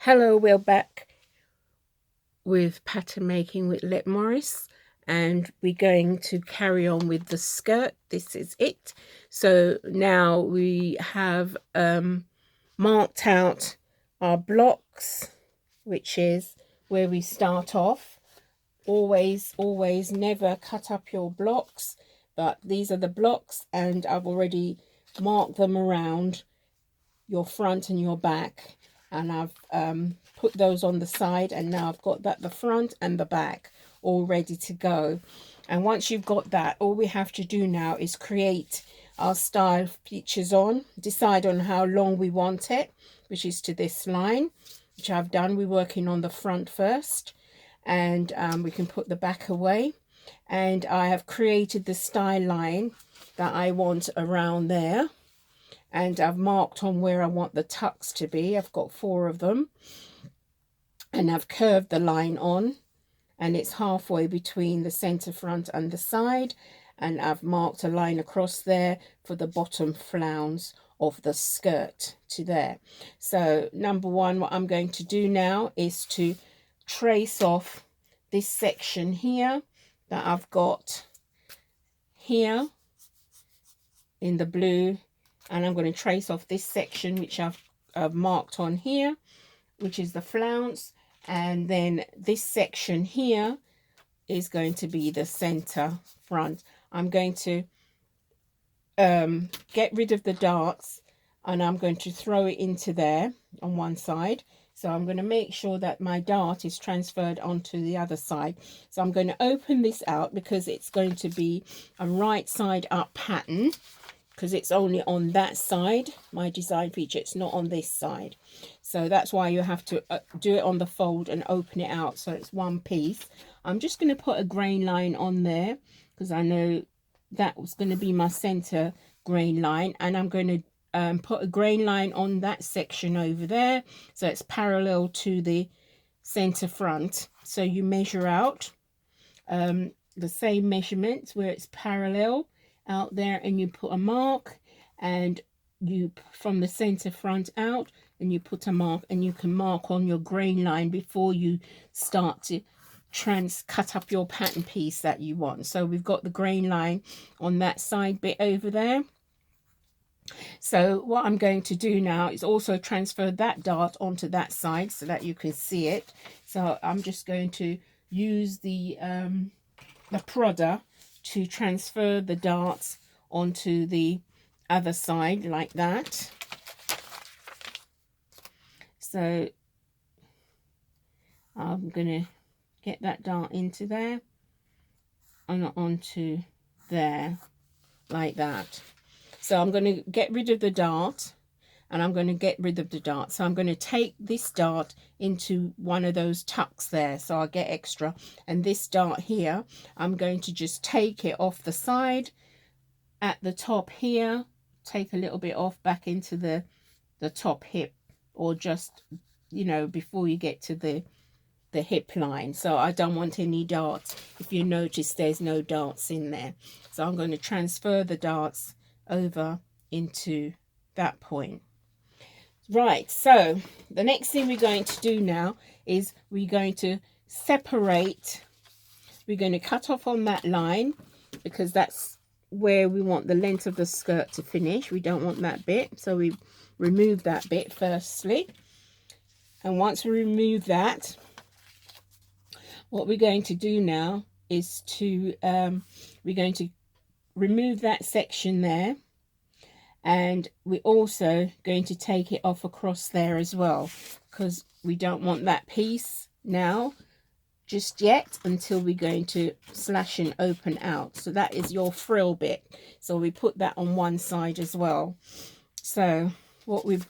Hello, we're back with pattern making with Let Morris, and we're going to carry on with the skirt. This is it. So now we have marked out our blocks, which is where we start off. Always never cut up your blocks, but these are the blocks, and I've already marked them around your front and your back, and I've put those on the side, and now I've got that the front and the back all ready to go. And once you've got that, all we have to do now is create our style features on, decide on how long we want it, which is to this line, which I've done. We're working on the front first, and we can put the back away, and I have created the style line that I want around there, and I've marked on where I want the tucks to be. I've got 4 of them, and I've curved the line on, and it's halfway between the center front and the side, and I've marked a line across there for the bottom flounce of the skirt to there. So number one, what I'm going to do now is to trace off this section here that I've got here in the blue, and I'm going to trace off this section which I've marked on here, which is the flounce, and then this section here is going to be the center front. I'm going to get rid of the darts, and I'm going to throw it into there on one side. So I'm going to make sure that my dart is transferred onto the other side. So I'm going to open this out because it's going to be a right side up pattern, because it's only on that side, my design feature, it's not on this side. So that's why you have to do it on the fold and open it out so it's one piece. I'm just going to put a grain line on there because I know that was going to be my center grain line, and I'm going to put a grain line on that section over there so it's parallel to the center front. So you measure out the same measurements where it's parallel out there, and you put a mark, and you from the center front out, and you put a mark, and you can mark on your grain line before you start to cut up your pattern piece that you want. So we've got the grain line on that side bit over there. So what I'm going to do now is also transfer that dart onto that side so that you can see it. So I'm just going to use the prodder to transfer the darts onto the other side like that. So I'm going to get that dart into there and onto there like that. So I'm going to get rid of the dart, and I'm going to get rid of the dart. So I'm going to take this dart into one of those tucks there, so I'll get extra. And this dart here, I'm going to just take it off the side at the top here, take a little bit off back into the top hip, or just, you know, before you get to the hip line. So I don't want any darts. If you notice, there's no darts in there. So I'm going to transfer the darts over into that point. Right, so the next thing we're going to do now is we're going to separate. We're going to cut off on that line because that's where we want the length of the skirt to finish. We don't want that bit, so we remove that bit firstly. And once we remove that, what we're going to do now is to we're going to remove that section there, and we're also going to take it off across there as well, because we don't want that piece now just yet until we're going to slash and open out. So that is your frill bit, so we put that on one side as well. So what we've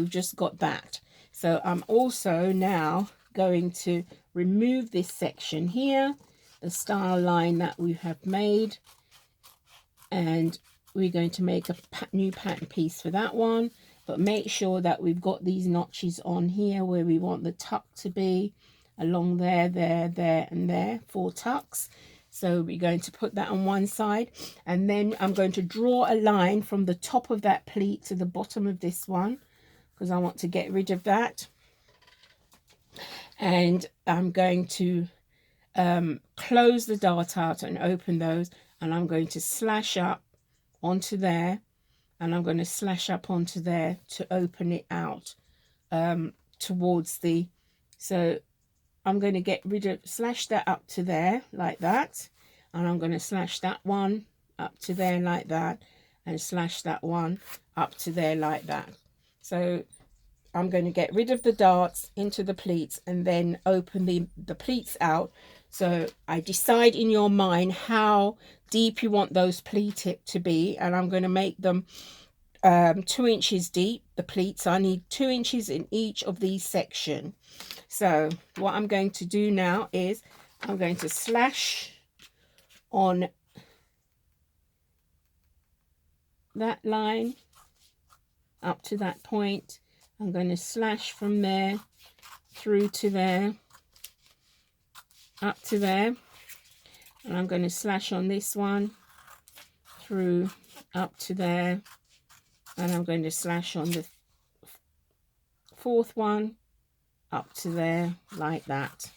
just got that. So I'm also now going to remove this section here, the style line that we have made, and we're going to make a new pattern piece for that one. But make sure that we've got these notches on here where we want the tuck to be, along there, there, and there, 4 tucks. So we're going to put that on one side, and then I'm going to draw a line from the top of that pleat to the bottom of this one, because I want to get rid of that. And I'm going to close the dart out and open those, and I'm going to slash up onto there, and I'm going to slash up onto there to open it out towards the, so I'm going to get rid of, slash that up to there like that, and I'm going to slash that one up to there like that, and slash that one up to there like that. So I'm going to get rid of the darts into the pleats and then open the pleats out. So I decide in your mind how deep you want those pleats to be, and I'm going to make them 2 inches deep, the pleats. I need 2 inches in each of these sections. So what I'm going to do now is I'm going to slash on that line up to that point. I'm going to slash from there through to there, up to there, and I'm going to slash on this one through up to there, and I'm going to slash on the fourth one up to there like that.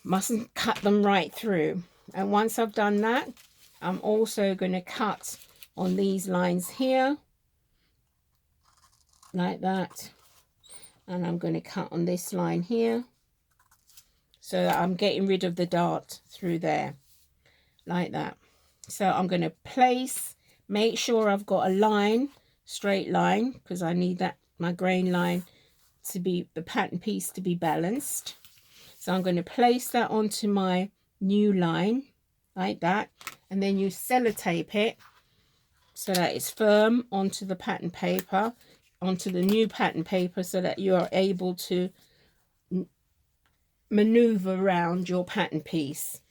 Mustn't cut them right through. And once I've done that, I'm also going to cut on these lines here like that, and I'm going to cut on this line here so that I'm getting rid of the dart through there like that. So I'm going to place, make sure I've got a line, straight line, because I need that, my grain line, to be, the pattern piece to be balanced. So I'm going to place that onto my new line like that, and then you sellotape it so that it's firm onto the pattern paper, onto the new pattern paper, so that you are able to maneuver around your pattern piece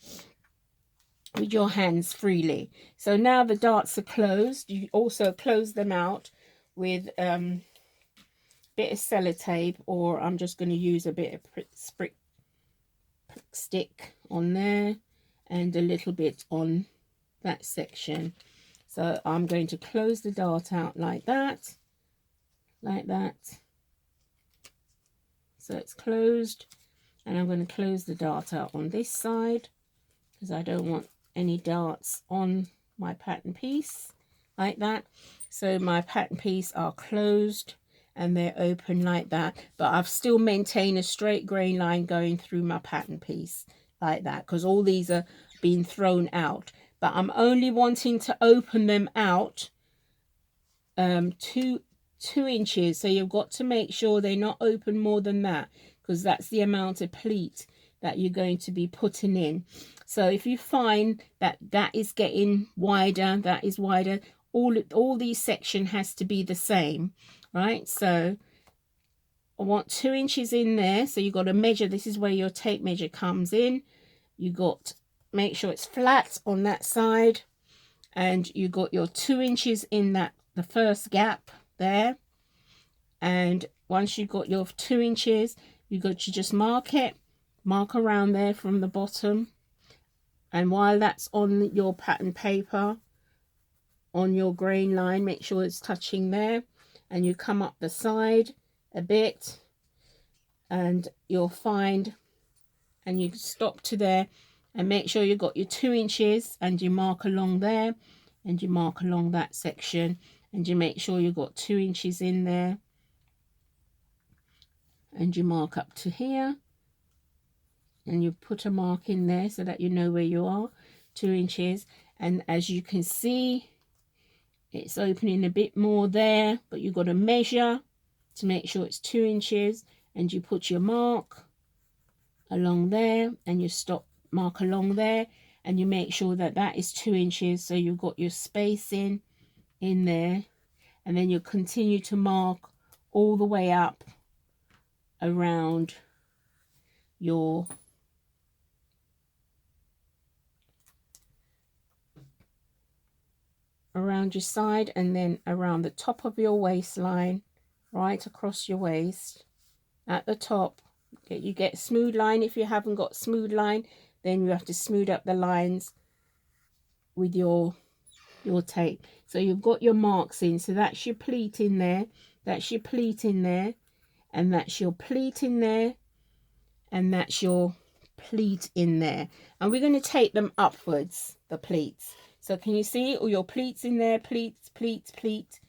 with your hands freely. So now the darts are closed. You also close them out with a bit of sellotape, or I'm just going to use a bit of prick stick on there and a little bit on that section. So I'm going to close the dart out like that, like that. So it's closed, and I'm going to close the dart out on this side because I don't want any darts on my pattern piece like that. So my pattern piece are closed and they're open like that, but I've still maintained a straight grain line going through my pattern piece like that, because all these are being thrown out, but I'm only wanting to open them out 2 inches. So you've got to make sure they're not open more than that, because that's the amount of pleat that you're going to be putting in. So if you find that that is getting wider, that is wider, all these section has to be the same, right? So I want 2 inches in there. So you've got to measure. This is where your tape measure comes in. You got, make sure it's flat on that side, and you got your 2 inches in that, the first gap there. And once you've got your 2 inches, you got to just mark it, mark around there from the bottom, and while that's on your pattern paper, on your grain line, make sure it's touching there, and you come up the side a bit, and you'll find, and you stop to there, and make sure you got your 2 inches, and you mark along there, and you mark along that section, and you make sure you got 2 inches in there, and you mark up to here, and you put a mark in there so that you know where you are, 2 inches. And as you can see, it's opening a bit more there, but you've got to measure to make sure it's 2 inches, and you put your mark along there, and you stop, mark along there, and you make sure that that is 2 inches, so you've got your spacing in there, and then you continue to mark all the way up around your side, and then around the top of your waistline, right across your waist at the top. You get smooth line. If you haven't got smooth line, then you have to smooth up the lines with your tape. So you've got your marks in, so that's your pleat in there, that's your pleat in there, and that's your pleat in there, and that's your pleat in there. And we're going to take them upwards, the pleats. So can you see all your pleats in there? Pleats, pleats, pleat.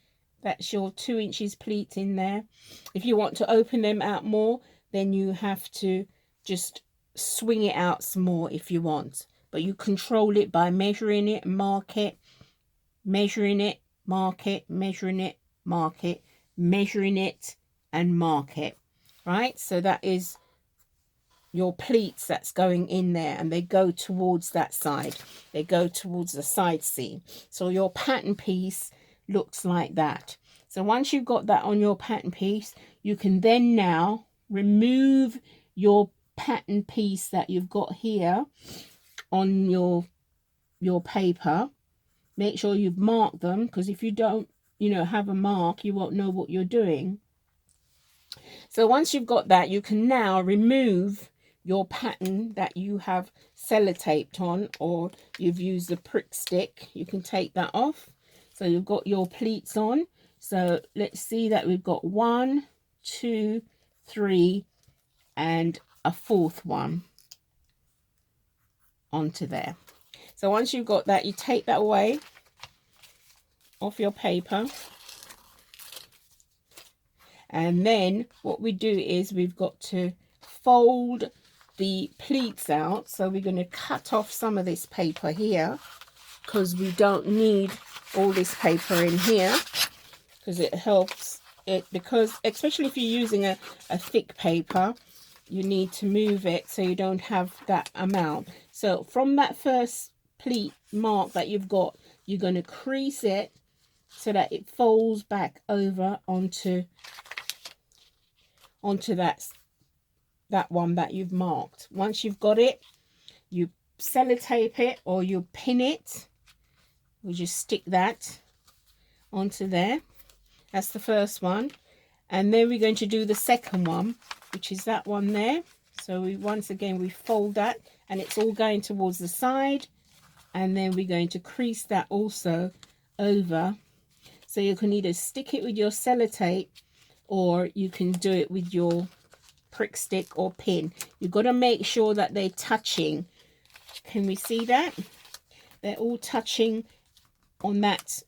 That's your 2 inches pleat in there. If you want to open them out more, then you have to just swing it out some more if you want. But you control it by measuring it, mark it, measuring it, mark it, measuring it, mark it, measuring it, and mark it. Right? So that is your pleats that's going in there, and they go towards that side. They go towards the side seam. So your pattern piece looks like that. So once you've got that on your pattern piece, you can then now remove your pattern piece that you've got here on your paper. Make sure you've marked them, because if you don't, have a mark, you won't know what you're doing. So once you've got that, you can now remove your pattern that you have sellotaped on, or you've used a prick stick. You can take that off. So you've got your pleats on. So let's see that we've got 1, 2, 3, and a 4th one onto there. So once you've got that, you take that away off your paper. And then what we do is we've got to fold the pleats out. So we're going to cut off some of this paper here, because we don't need all this paper in here, because it helps it, because especially if you're using a thick paper, you need to move it so you don't have that amount. So from that first pleat mark that you've got, you're going to crease it so that it folds back over onto that one that you've marked. Once you've got it, you sellotape it or you pin it. We just stick that onto there. That's the first one. And then we're going to do the second one, which is that one there. So once again we fold that, and it's all going towards the side, and then we're going to crease that also over. So you can either stick it with your sellotape, or you can do it with your prick stick or pin. You've got to make sure that they're touching. Can we see that? They're all touching on that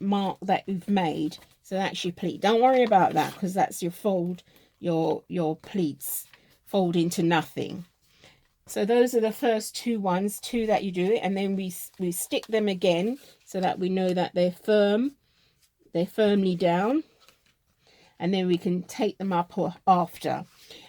mark that you've made. So that's your pleat. Don't worry about that, because that's your fold, your pleats fold into nothing. So those are the first two that you do it, and then we stick them again so that we know that they're firm. They're firmly down, and then we can take them up after.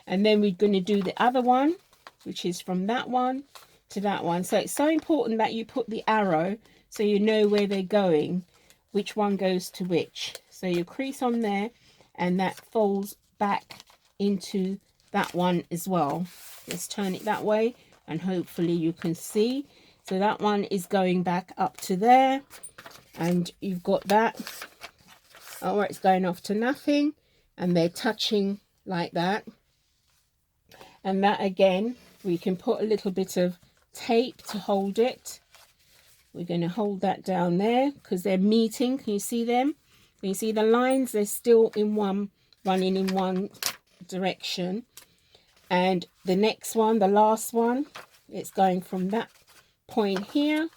And then we're going to do the other one, which is from that one to that one. So it's so important that you put the arrow so you know where they're going, which one goes to which. So you crease on there, and that folds back into that one as well. Let's turn it that way, and hopefully you can see. So that one is going back up to there, and you've got that. Oh, it's going off to nothing, and they're touching like that. And that again, we can put a little bit of tape to hold it. We're going to hold that down there because they're meeting. Can you see them? Can you see the lines? They're still in one, running in one direction. And the next one, the last one, it's going from that point here,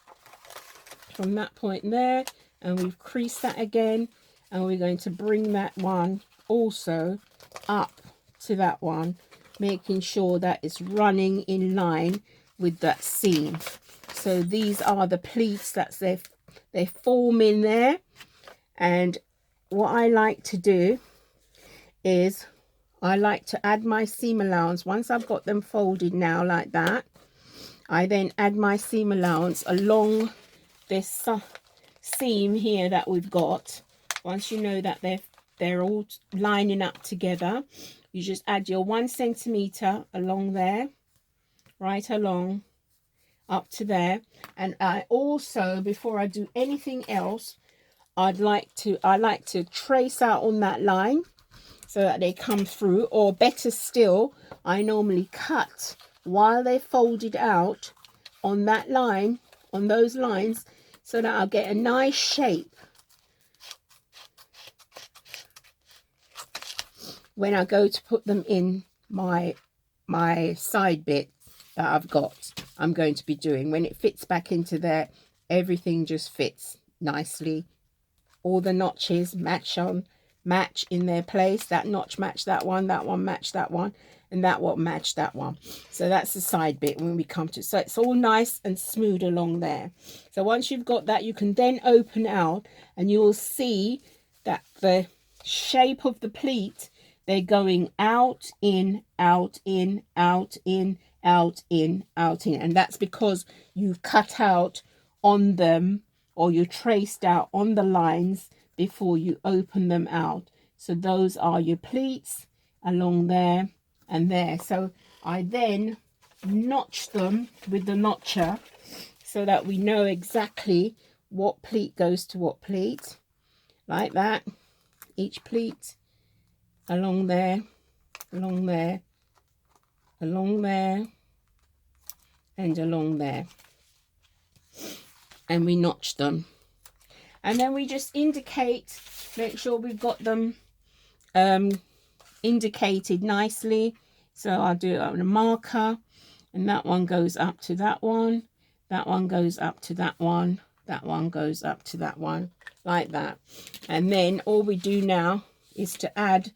from that point there, and we've creased that again, and we're going to bring that one also up to that one, making sure that it's running in line with that seam. So these are the pleats that they form in there. And what I like to do is I like to add my seam allowance. Once I've got them folded now like that, I then add my seam allowance along this seam here that we've got. Once you know that they're all lining up together, you just add your 1 centimeter along there, right along up to there. And I also, before I do anything else, I like to trace out on that line so that they come through, or better still, I normally cut while they're folded out on that line, on those lines, so that I'll get a nice shape. when I go to put them in my side bit that I've got, I'm going to be doing. When it fits back into there, everything just fits nicely. All the notches match in their place. That notch match that one match that one, and that one match that one. So that's the side bit when we come to, so it's all nice and smooth along there. So once you've got that, you can then open out and you will see that the shape of the pleat, they're going out, in, out, in, out, in, out, in, out, in. And that's because you've cut out on them, or you traced out on the lines before you open them out. So those are your pleats along there and there. So I then notch them with the notcher so that we know exactly what pleat goes to what pleat, like that. Each pleat along there, along there, along there, and along there. And we notch them. And then we just indicate, make sure we've got them indicated nicely. So I'll do it with a marker, and that one goes up to that one, that one goes up to that one, that one goes up to that one, like that. And then all we do now is to add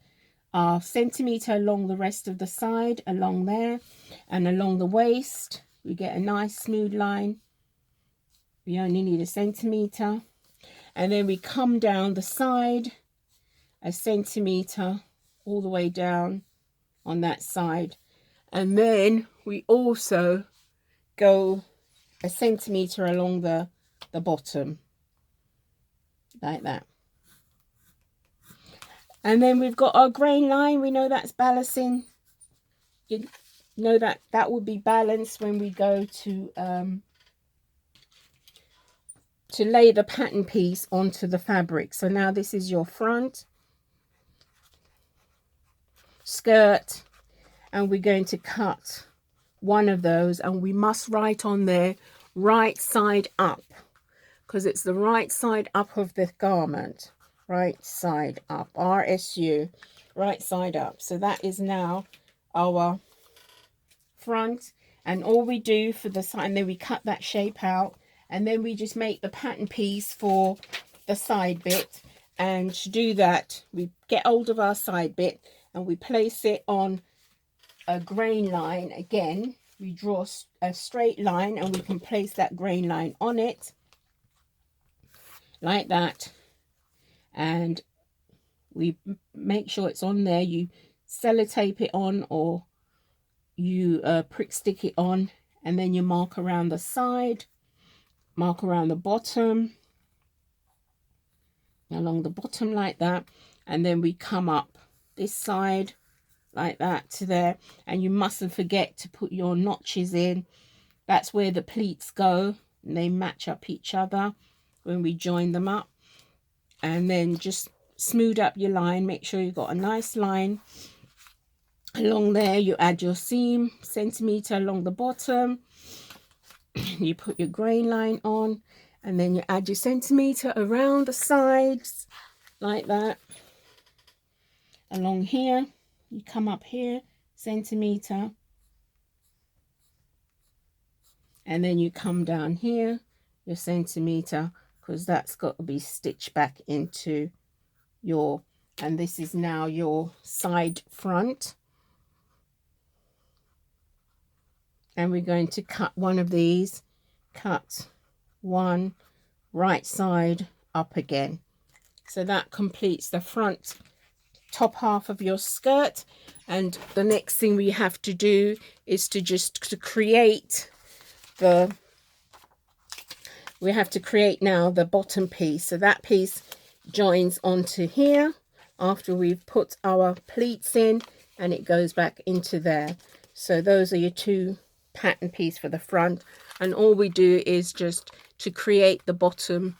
our centimetre along the rest of the side, along there, and along the waist. We get a nice smooth line. We only need a centimetre. And then we come down the side a centimetre all the way down on that side. And then we also go a centimetre along the bottom, like that. And then we've got our grain line. We know that's balancing. You know that will be balanced when we go to lay the pattern piece onto the fabric. So now this is your front skirt, and we're going to cut one of those, and we must write on there right side up, because it's the right side up of the garment. Right side up, RSU, right side up. So that is now our front, and all we do for the side, and then we cut that shape out, and then we just make the pattern piece for the side bit. And to do that, we get hold of our side bit and we place it on a grain line. Again, we draw a straight line, and we can place that grain line on it like that. And we make sure it's on there. You sellotape it on, or you prick stick it on, and then you mark around the side, mark around the bottom, along the bottom like that. And then we come up this side like that to there. And you mustn't forget to put your notches in. That's where the pleats go, and they match up each other when we join them up. And then just smooth up your line. Make sure you've got a nice line along there. You add your seam centimetre along the bottom. You put your grain line on, and then you add your centimetre around the sides like that. Along here, you come up here, centimetre, and then you come down here, your centimetre, because that's got to be stitched back into your, and this is now your side front. And we're going to cut one of these, cut one, right side up again. So that completes the front top half of your skirt. And the next thing we have to do is to create the, we have to create now the bottom piece. So that piece joins onto here after we've put our pleats in, and it goes back into there. So those are your two pattern piece for the front, and all we do is just to create the bottom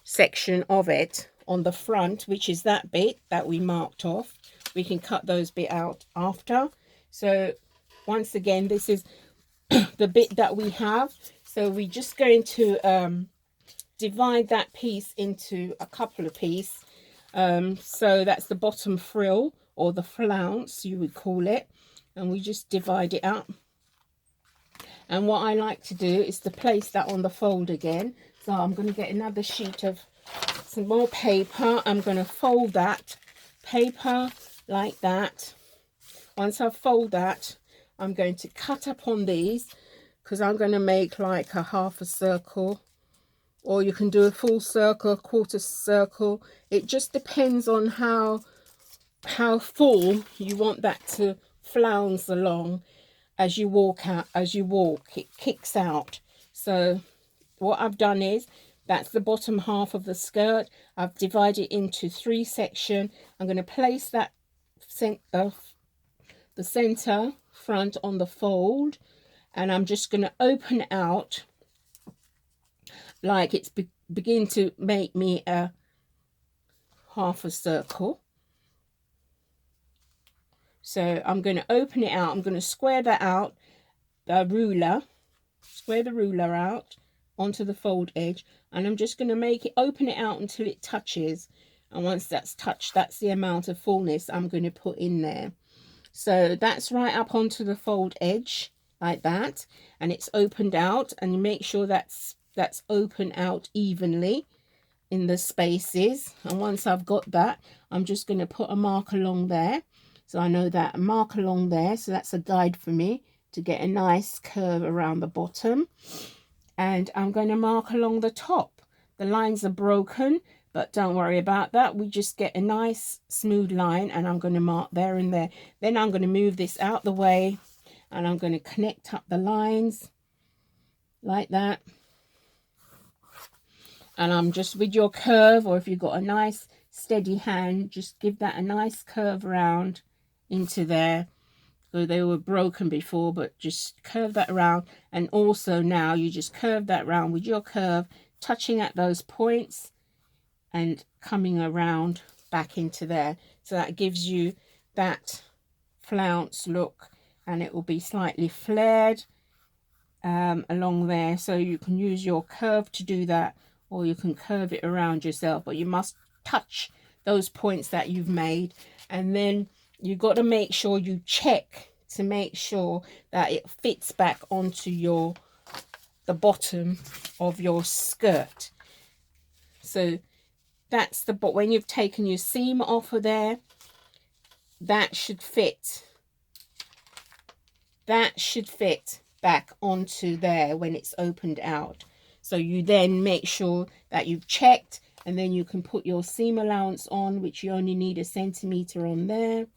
section of it on the front, which is that bit that we marked off. We can cut those bit out after. So once again, this is the bit that we have. So we're just going to divide that piece into a couple of pieces. So that's the bottom frill or the flounce you would call it, and we just divide it up. And what I like to do is to place that on the fold again. So I'm going to get another sheet of some more paper. I'm going to fold that paper like that. Once I fold that, I'm going to cut up on these, because I'm going to make like a half a circle, or you can do a full circle, a quarter circle. It just depends on how full you want that to flounce along as you walk out. As you walk, it kicks out. So what I've done is, that's the bottom half of the skirt. I've divided it into 3 sections. I'm going to place that the center front on the fold, and I'm just going to open out like it's begin to make me a half a circle. So I'm going to open it out. I'm going to square that out, the ruler, square the ruler out onto the fold edge, and I'm just going to make it, open it out until it touches. And once that's touched, that's the amount of fullness I'm going to put in there. So that's right up onto the fold edge like that, and it's opened out, and you make sure that's open out evenly in the spaces. And once I've got that, I'm just going to put a mark along there. So I know that, a mark along there, so that's a guide for me to get a nice curve around the bottom. And I'm going to mark along the top. The lines are broken, but don't worry about that. We just get a nice smooth line, and I'm going to mark there and there. Then I'm going to move this out the way, and I'm going to connect up the lines like that. And I'm just, with your curve, or if you've got a nice steady hand, just give that a nice curve around into there. So they were broken before, but just curve that around. And also now you just curve that around with your curve, touching at those points and coming around back into there. So that gives you that flounce look, and it will be slightly flared along there. So you can use your curve to do that, or you can curve it around yourself, but you must touch those points that you've made. And then you've got to make sure you check to make sure that it fits back onto the bottom of your skirt. So that's but when you've taken your seam off of there, that should fit back onto there when it's opened out. So you then make sure that you've checked, and then you can put your seam allowance on, which you only need 1 centimeter on there,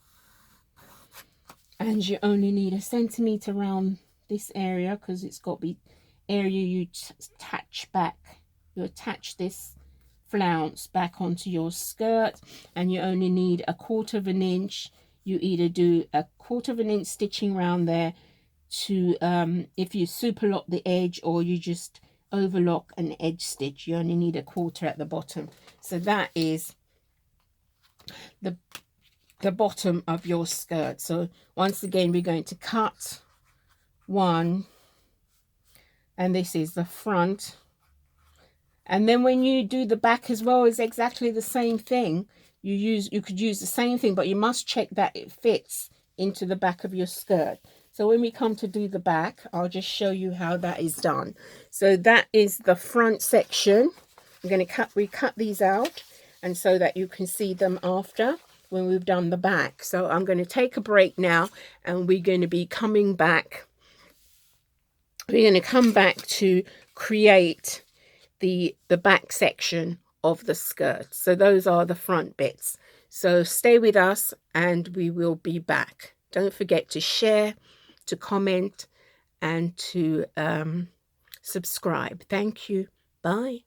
and you only need 1 centimeter around this area, because it's got to be area you attach back. You attach this flounce back onto your skirt, and you only need 1/4 inch. You either do 1/4 inch stitching around there to if you super lock the edge, or you just overlock an edge stitch. You only need 1/4 at the bottom. So that is the bottom of your skirt. So once again, we're going to cut 1, and this is the front. And then when you do the back as well, is exactly the same thing. You could use the same thing, but you must check that it fits into the back of your skirt. So when we come to do the back, I'll just show you how that is done. So that is the front section. I'm going to recut these out, and so that you can see them after when we've done the back. So I'm going to take a break now, and we're going to be coming back. We're going to come back to create the back section of the skirt. So those are the front bits. So stay with us, and we will be back. Don't forget to share, to comment, and to subscribe. Thank you. Bye.